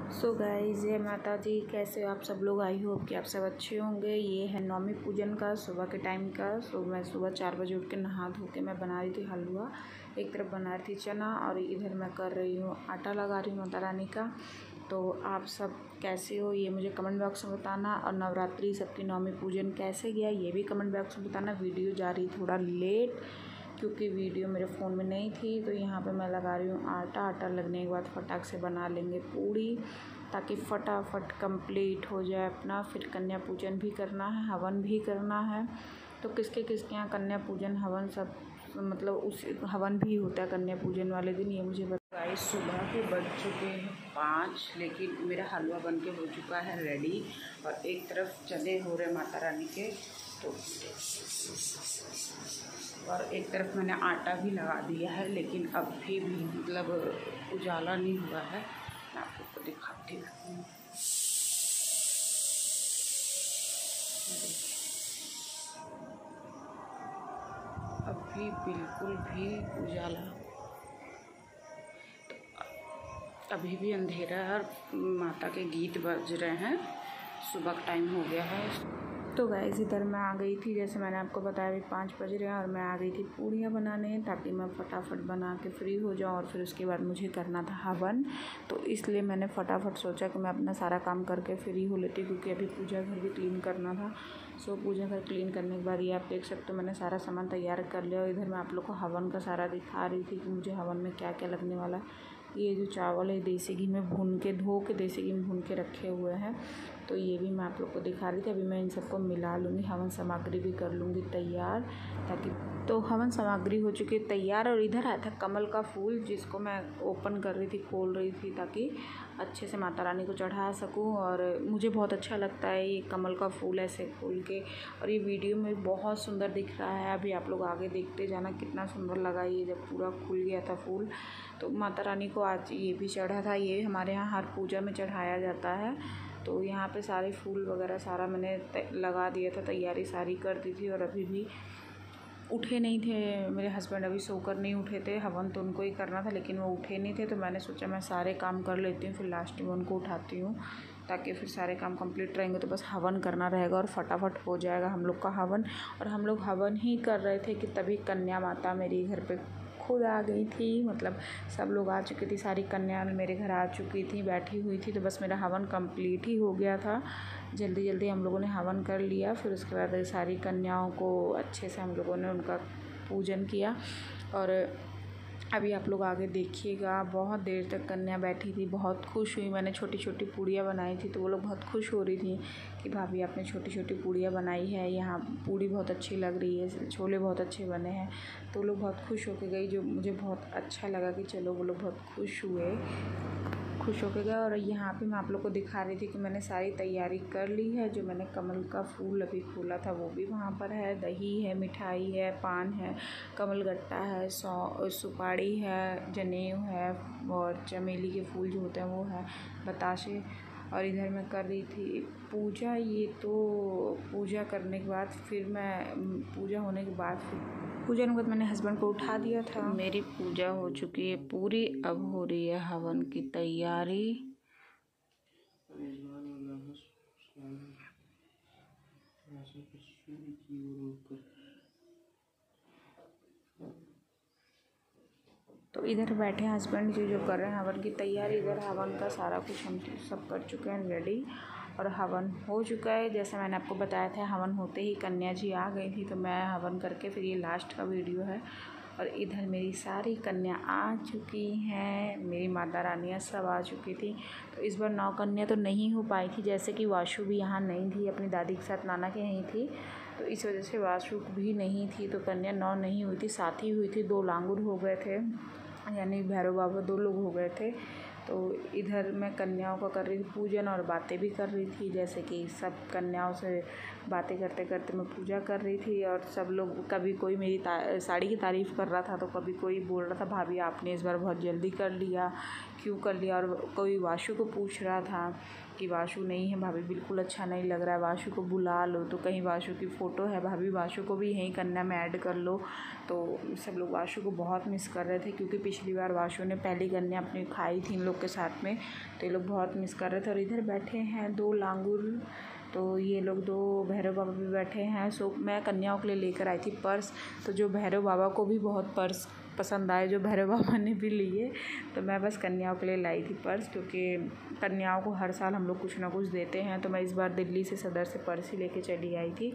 So guys, जय माता दी। कैसे हो आप सब लोग? आई होप कि आप सब अच्छे होंगे। ये है नवमी पूजन का सुबह के टाइम का। सो मैं सुबह 4 बजे उठ के नहा धो के मैं बना रही थी हलवा। एक तरफ बना रही थी चना और इधर मैं कर रही हूँ आटा लगा रही हूँ माता रानी का। तो आप सब कैसे हो ये मुझे कमेंट बॉक्स में बताना। और नवरात्रि सबकी नवमी पूजन कैसे गया ये भी कमेंट बॉक्स में बताना। वीडियो जा रही थोड़ा लेट क्योंकि वीडियो मेरे फ़ोन में नहीं थी। तो यहाँ पे मैं लगा रही हूँ आटा लगने के बाद फटाक से बना लेंगे पूड़ी, ताकि फटाफट कंप्लीट हो जाए अपना। फिर कन्या पूजन भी करना है, हवन भी करना है। तो किसके यहाँ कन्या पूजन हवन सब मतलब उस हवन भी होता है कन्या पूजन वाले दिन, ये मुझे बताइए। सुबह के बज चुके हैं 5, लेकिन मेरा हलवा बन के हो चुका है रेडी। और एक तरफ चने हो रहे माता रानी के, तो और एक तरफ मैंने आटा भी लगा दिया है। लेकिन अभी भी मतलब उजाला नहीं हुआ है। मैं आपको दिखाती हूँ। अभी बिल्कुल भी उजाला, तो अभी भी अंधेरा है और माता के गीत बज रहे हैं। सुबह का टाइम हो गया है। तो गाइस, इधर मैं आ गई थी, जैसे मैंने आपको बताया अभी 5 बज रहे हैं और मैं आ गई थी पूड़ियाँ बनाने, ताकि मैं फटाफट बना के फ्री हो जाऊँ। और फिर उसके बाद मुझे करना था हवन, तो इसलिए मैंने फटाफट सोचा कि मैं अपना सारा काम करके फ्री हो लेती, क्योंकि अभी पूजा घर भी क्लीन करना था। सो पूजा घर क्लीन करने के बाद ये आप देख सकते हो मैंने सारा सामान तैयार कर लिया। और इधर मैं आप लोग को हवन का सारा दिखा रही थी कि मुझे हवन में क्या क्या लगने वाला है। ये जो चावल है देसी घी में भून के धो के देसी घी में भून के रखे हुए हैं, तो ये भी मैं आप लोग को दिखा रही थी। अभी मैं इन सबको मिला लूँगी, हवन सामग्री भी कर लूँगी तैयार, ताकि तो हवन सामग्री हो चुकी है तैयार। और इधर आया था कमल का फूल, जिसको मैं ओपन कर रही थी, खोल रही थी, ताकि अच्छे से माता रानी को चढ़ा सकूं। और मुझे बहुत अच्छा लगता है ये कमल का फूल ऐसे खोल के। और ये वीडियो में बहुत सुंदर दिख रहा है। अभी आप लोग आगे देखते जाना कितना सुंदर लगा ये जब पूरा खुल गया था फूल। तो माता रानी को आज ये भी चढ़ा था। ये हमारे यहाँ हर पूजा में चढ़ाया जाता है। तो यहाँ पे सारे फूल वगैरह सारा मैंने लगा दिया था, तैयारी सारी कर दी थी। और अभी भी उठे नहीं थे मेरे हस्बैंड, अभी सोकर नहीं उठे थे। हवन तो उनको ही करना था, लेकिन वो उठे नहीं थे। तो मैंने सोचा मैं सारे काम कर लेती हूँ, फिर लास्ट में उनको उठाती हूँ, ताकि फिर सारे काम कंप्लीट रहेंगे तो बस हवन करना रहेगा और फटाफट हो जाएगा हम लोग का हवन। और हम लोग हवन ही कर रहे थे कि तभी कन्या माता मेरी घर पे खुद आ गई थी। मतलब सब लोग आ चुकी थी, सारी कन्या मेरे घर आ चुकी थी, बैठी हुई थी। तो बस मेरा हवन कंप्लीट ही हो गया था। जल्दी जल्दी हम लोगों ने हवन कर लिया। फिर उसके बाद सारी कन्याओं को अच्छे से हम लोगों ने उनका पूजन किया। और अभी आप लोग आगे देखिएगा, बहुत देर तक कन्या बैठी थी, बहुत खुश हुई। मैंने छोटी छोटी पूड़ियाँ बनाई थी, तो वो लोग बहुत खुश हो रही थी कि भाभी आपने छोटी छोटी पूड़ियाँ बनाई है, यहाँ पूड़ी बहुत अच्छी लग रही है, छोले बहुत अच्छे बने हैं। तो वो लोग बहुत खुश होके गई, जो मुझे बहुत अच्छा लगा कि चलो वो लोग बहुत खुश होके गए। और यहाँ पे मैं आप लोग को दिखा रही थी कि मैंने सारी तैयारी कर ली है। जो मैंने कमल का फूल अभी खोला था वो भी वहाँ पर है, दही है, मिठाई है, पान है, कमलगट्टा है, सुपारी है, जनेऊ है, और चमेली के फूल जो होते हैं वो है, बताशे। और इधर मैं कर रही थी पूजा। ये तो पूजा करने के बाद फिर मैं पूजा होने के बाद मैंने हस्बैंड को उठा दिया था। मेरी पूजा हो चुकी है पूरी, अब हो रही है हवन की तैयारी। तो इधर बैठे हस्बैंड जो कर रहे हैं हवन की तैयारी। इधर हवन का सारा कुछ हम सब कर चुके हैं रेडी, और हवन हो चुका है। जैसे मैंने आपको बताया था, हवन होते ही कन्या जी आ गई थी, तो मैं हवन करके फिर ये लास्ट का वीडियो है। और इधर मेरी सारी कन्या आ चुकी हैं, मेरी माता रानियाँ सब आ चुकी थी। तो इस बार 9 कन्या तो नहीं हो पाई थी, जैसे कि वाशु भी यहाँ नहीं थी, अपनी दादी के साथ नाना के यहीं थी, तो इस वजह से वाशु भी नहीं थी। तो कन्या 9 नहीं हुई थी, 7 ही हुई थी। 2 लांगुर हो गए थे, यानी भैरव बाबा 2 लोग हो गए थे। तो इधर मैं कन्याओं का कर रही थी पूजन और बातें भी कर रही थी, जैसे कि सब कन्याओं से बातें करते करते मैं पूजा कर रही थी। और सब लोग, कभी कोई मेरी साड़ी की तारीफ़ कर रहा था, तो कभी कोई बोल रहा था भाभी आपने इस बार बहुत जल्दी कर लिया, क्यों कर लिया। और कोई वाशु को पूछ रहा था कि वाशु नहीं है भाभी, बिल्कुल अच्छा नहीं लग रहा है, वाशु को बुला लो। तो कहीं वाशु की फ़ोटो है भाभी, वाशु को भी यहीं कन्या में ऐड कर लो। तो सब लोग वाशु को बहुत मिस कर रहे थे, क्योंकि पिछली बार वाशु ने पहली कन्या अपनी खाई थी इन लोग के साथ में, तो ये लोग बहुत मिस कर रहे थे। और इधर बैठे हैं 2 लांगुर, तो ये लोग 2 भैरव बाबा भी बैठे हैं। सो मैं कन्याओं के लिए लेकर आई थी पर्स, तो जो भैरव बाबा को भी बहुत पर्स पसंद आए, जो भैरव बाबा ने भी लिए, तो मैं बस कन्याओं के लिए लाई थी पर्स, क्योंकि कन्याओं को हर साल हम लोग कुछ ना कुछ देते हैं। तो मैं इस बार दिल्ली से सदर से पर्स ही लेके चली आई थी।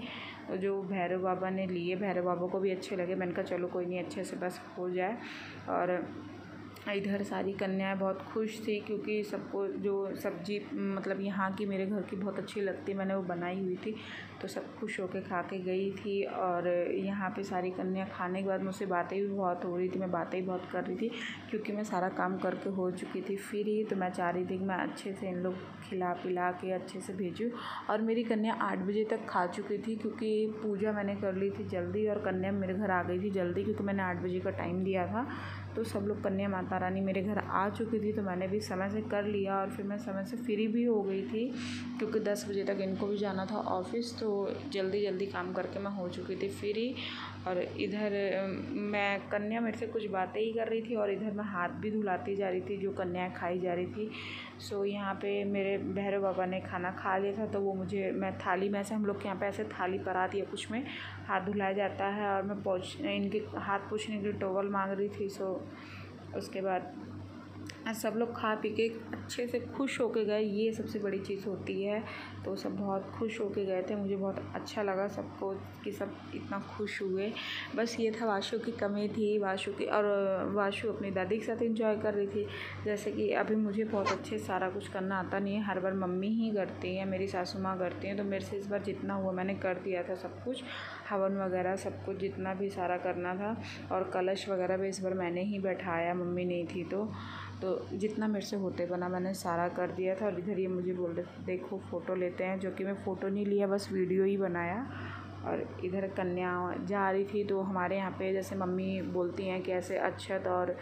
तो जो भैरव बाबा ने लिए, भैरव बाबा को भी अच्छे लगे। मैंने कहा चलो कोई नहीं, अच्छे से बस हो जाए। और इधर सारी कन्याएं बहुत खुश थी, क्योंकि सबको जो सब्ज़ी मतलब यहाँ की मेरे घर की बहुत अच्छी लगती, मैंने वो बनाई हुई थी, तो सब खुश होके खा के गई थी। और यहाँ पे सारी कन्या खाने के बाद मुझसे बातें भी बहुत हो रही थी, मैं बातें ही बहुत कर रही थी, क्योंकि मैं सारा काम करके हो चुकी थी फ्री। तो मैं चाह रही थी कि मैं अच्छे से इन लोग खिला पिला के अच्छे से भेजूँ। और मेरी कन्या 8 बजे तक खा चुकी थी, क्योंकि पूजा मैंने कर ली थी जल्दी, और कन्या मेरे घर आ गई थी जल्दी, क्योंकि मैंने 8 बजे का टाइम दिया था। तो सब लोग कन्या माता रानी मेरे घर आ चुकी थी, तो मैंने भी समय से कर लिया। और फिर मैं समय से फ्री भी हो गई थी, क्योंकि 10 बजे तक इनको भी जाना था ऑफिस, तो जल्दी काम करके मैं हो चुकी थी फ्री। और इधर मैं कन्या मेरे से कुछ बातें ही कर रही थी, और इधर मैं हाथ भी धुलाती जा रही थी, जो कन्याएं खाई जा रही थी। सो यहाँ पे मेरे भैरव बाबा ने खाना खा लिया था, तो वो मैं थाली में से, हम लोग के यहाँ पे ऐसे थाली परात या कुछ में हाथ धुलाया जाता है, और मैं इनके हाथ पोंछने के लिए टॉवल मांग रही थी। सो उसके बाद सब लोग खा पी के अच्छे से खुश होके गए, ये सबसे बड़ी चीज़ होती है। तो सब बहुत खुश होके गए थे, मुझे बहुत अच्छा लगा सबको कि सब इतना खुश हुए। बस ये था, वाशु की कमी थी, वाशु की, और वाशु अपनी दादी के साथ एंजॉय कर रही थी। जैसे कि अभी मुझे बहुत अच्छे सारा कुछ करना आता नहीं है, हर बार मम्मी ही करती हैं, मेरी सासू माँ करती हैं, तो मेरे से इस बार जितना हुआ मैंने कर दिया था सब कुछ, हवन वगैरह सब कुछ जितना भी सारा करना था। और कलश वगैरह भी इस बार मैंने ही बैठाया, मम्मी नहीं थी तो जितना मेरे से होते बना मैंने सारा कर दिया था। और इधर ये मुझे बोल रहे थे देखो फ़ोटो लेते हैं, जो कि मैं फ़ोटो नहीं लिया, बस वीडियो ही बनाया। और इधर कन्या जा रही थी, तो हमारे यहाँ पे जैसे मम्मी बोलती हैं कि ऐसे अक्षत और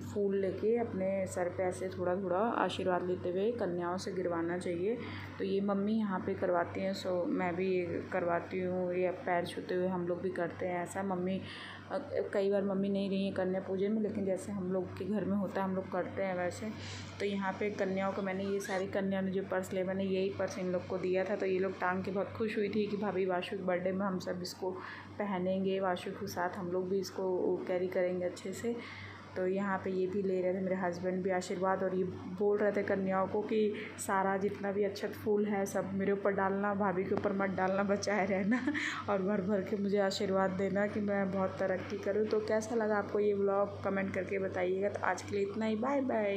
फूल लेके अपने सर पे ऐसे थोड़ा थोड़ा आशीर्वाद लेते हुए कन्याओं से गिरवाना चाहिए, तो ये मम्मी यहाँ पे करवाती हैं। सो मैं भी करवाती हूँ, ये पैर छूते हुए हम लोग भी करते हैं ऐसा। मम्मी कई बार मम्मी नहीं रही है कन्या पूजन में, लेकिन जैसे हम लोग के घर में होता है हम लोग करते हैं वैसे। तो यहाँ पे कन्याओं को मैंने ये सारी कन्याओं ने जो पर्स लिया, मैंने यही पर्स इन लोग को दिया था, तो ये लोग टांग के बहुत खुश हुई थी कि भाभी वाशु के बर्थडे में हम सब इसको पहनेंगे, वाशु के साथ हम लोग भी इसको कैरी करेंगे अच्छे से। तो यहाँ पे ये भी ले रहे थे मेरे हस्बैंड भी आशीर्वाद, और ये बोल रहे थे कन्याओं को कि सारा जितना भी अक्षत फूल है सब मेरे ऊपर डालना, भाभी के ऊपर मत डालना, बचाए रहना, और भर भर के मुझे आशीर्वाद देना कि मैं बहुत तरक्की करूँ। तो कैसा लगा आपको ये व्लॉग, कमेंट करके बताइएगा। तो आज के लिए इतना ही, बाय बाय।